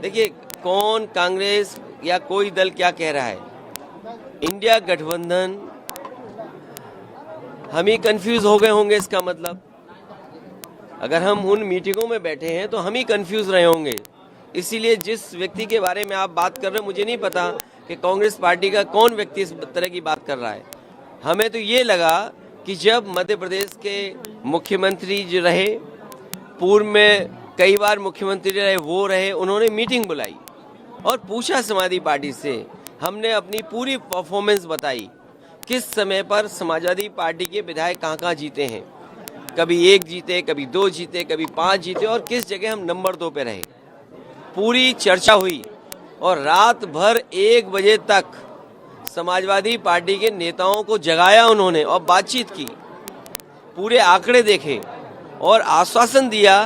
देखिए, कौन कांग्रेस या कोई दल क्या कह रहा है, इंडिया गठबंधन, हम ही कंफ्यूज हो गए होंगे। इसका मतलब अगर हम उन मीटिंगों में बैठे हैं तो हम ही कंफ्यूज रहे होंगे। इसीलिए जिस व्यक्ति के बारे में आप बात कर रहे हैं, मुझे नहीं पता कि कांग्रेस पार्टी का कौन व्यक्ति इस तरह की बात कर रहा है। हमें तो ये लगा कि जब मध्य प्रदेश के मुख्यमंत्री जो रहे, पूर्व में कई बार मुख्यमंत्री रहे, वो रहे, उन्होंने मीटिंग बुलाई और पूछा समाजवादी पार्टी से। हमने अपनी पूरी परफॉर्मेंस बताई, किस समय पर समाजवादी पार्टी के विधायक कहाँ जीते हैं। कभी 1 जीते, कभी 2 जीते, कभी 5 जीते और किस जगह हम नंबर 2 पे रहे। पूरी चर्चा हुई और रात भर 1 बजे तक समाजवादी पार्टी के नेताओं को जगाया उन्होंने और बातचीत की, पूरे आंकड़े देखे और आश्वासन दिया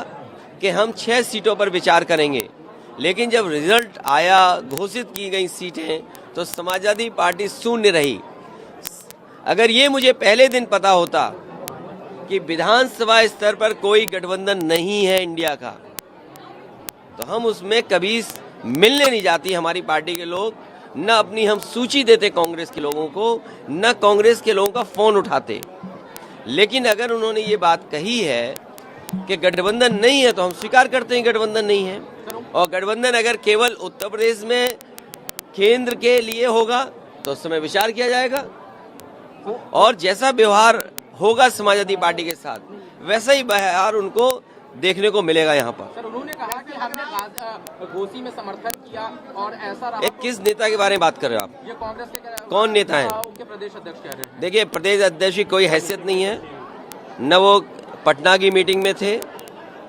कि हम 6 सीटों पर विचार करेंगे। लेकिन जब रिजल्ट आया, घोषित की गई सीटें, तो समाजवादी पार्टी शून्य रही। अगर ये मुझे पहले दिन पता होता कि विधानसभा स्तर पर कोई गठबंधन नहीं है इंडिया का, तो हम उसमें कभी मिलने नहीं जाती हमारी पार्टी के लोग, न अपनी हम सूची देते कांग्रेस के लोगों को, न कांग्रेस के लोगों का फोन उठाते। लेकिन अगर उन्होंने ये बात कही है कि गठबंधन नहीं है, तो हम स्वीकार करते हैं गठबंधन नहीं है। और गठबंधन अगर केवल उत्तर प्रदेश में केंद्र के लिए होगा तो उस समय विचार किया जाएगा और जैसा व्यवहार होगा समाजवादी पार्टी के साथ, वैसा ही व्यवहार उनको देखने को मिलेगा यहाँ पर। सर, उन्होंने कहा कि हमने घोसी में समर्थन किया और ऐसा रहा। किस नेता के बारे में बात कर रहे हो आप? ये कांग्रेस के कौन नेता है? उनके प्रदेश अध्यक्ष कह रहे हैं। देखिए, प्रदेश अध्यक्ष की कोई हैसियत नहीं है, न वो पटना की मीटिंग में थे,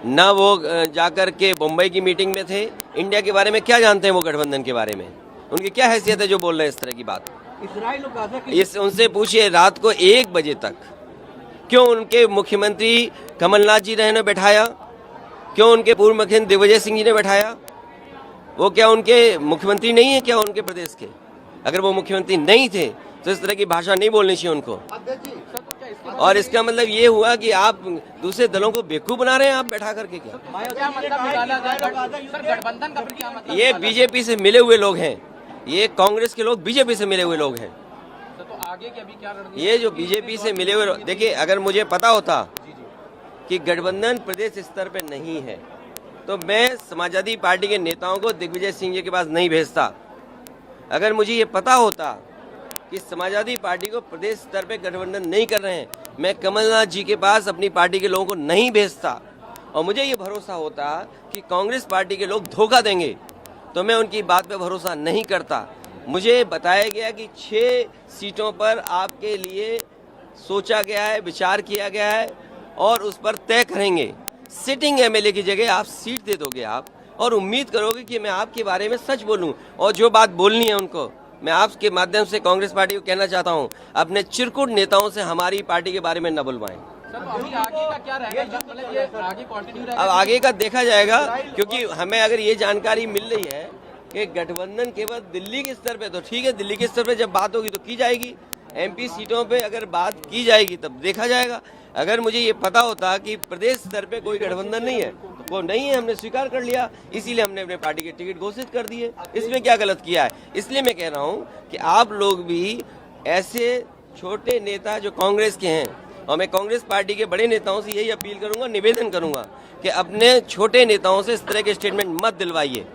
न वो जाकर के मुंबई की मीटिंग में थे। इंडिया के बारे में क्या जानते हैं वो गठबंधन के बारे में? उनकी क्या हैसियत है जो बोल रहे हैं इस तरह की बात? इस उनसे पूछिए, रात को 1 बजे तक क्यों उनके मुख्यमंत्री कमलनाथ जी ने बैठाया, क्यों उनके पूर्व मुख्यमंत्री दिग्विजय सिंह जी ने बैठाया? वो क्या उनके मुख्यमंत्री नहीं है क्या उनके प्रदेश के? अगर वो मुख्यमंत्री नहीं थे तो इस तरह की भाषा नहीं बोलनी चाहिए उनको। और इसका मतलब ये हुआ कि आप दूसरे दलों को बेवकूफ बना रहे हैं आप बैठा करके। क्या गठबंधन का क्या मतलब? ये बीजेपी से मिले हुए लोग हैं, ये कांग्रेस के लोग बीजेपी से मिले हुए लोग हैं। तो आगे की अभी क्या रणनीति? ये जो बीजेपी से मिले हुए, देखिए, अगर मुझे पता होता कि गठबंधन प्रदेश स्तर पे नहीं है तो मैं समाजवादी पार्टी के नेताओं को दिग्विजय सिंह जी के पास नहीं भेजता। अगर मुझे ये पता होता कि समाजवादी पार्टी को प्रदेश स्तर पे गठबंधन नहीं कर रहे हैं, मैं कमलनाथ जी के पास अपनी पार्टी के लोगों को नहीं भेजता। और मुझे ये भरोसा होता कि कांग्रेस पार्टी के लोग धोखा देंगे तो मैं उनकी बात पे भरोसा नहीं करता। मुझे बताया गया कि 6 सीटों पर आपके लिए सोचा गया है, विचार किया गया है और उस पर तय करेंगे। सिटिंग एमएलए की जगह आप सीट दे दोगे आप और उम्मीद करोगे कि मैं आपके बारे में सच बोलूं। और जो बात बोलनी है उनको, मैं आपके माध्यम से कांग्रेस पार्टी को कहना चाहता हूं, अपने चिरकुट नेताओं से हमारी पार्टी के बारे में न बुलवाएं। सर, तो अभी आगे का क्या रहेगा? मतलब ये आगे कंटिन्यू रहेगा? अब आगे का देखा जाएगा, क्योंकि हमें अगर ये जानकारी मिल रही है कि गठबंधन केवल दिल्ली के स्तर पे, तो ठीक है, दिल्ली के स्तर पे जब बात होगी तो की जाएगी। एमपी सीटों पे अगर बात की जाएगी तब देखा जाएगा। अगर मुझे ये पता होता कि प्रदेश स्तर पे कोई गठबंधन नहीं है तो वो नहीं है, हमने स्वीकार कर लिया, इसीलिए हमने अपने पार्टी के टिकट घोषित कर दिए। इसमें क्या गलत किया है? इसलिए मैं कह रहा हूँ कि आप लोग भी ऐसे छोटे नेता जो कांग्रेस के हैं, और मैं कांग्रेस पार्टी के बड़े नेताओं से यही अपील करूंगा, निवेदन करूंगा कि अपने छोटे नेताओं से इस तरह के स्टेटमेंट मत दिलवाइए।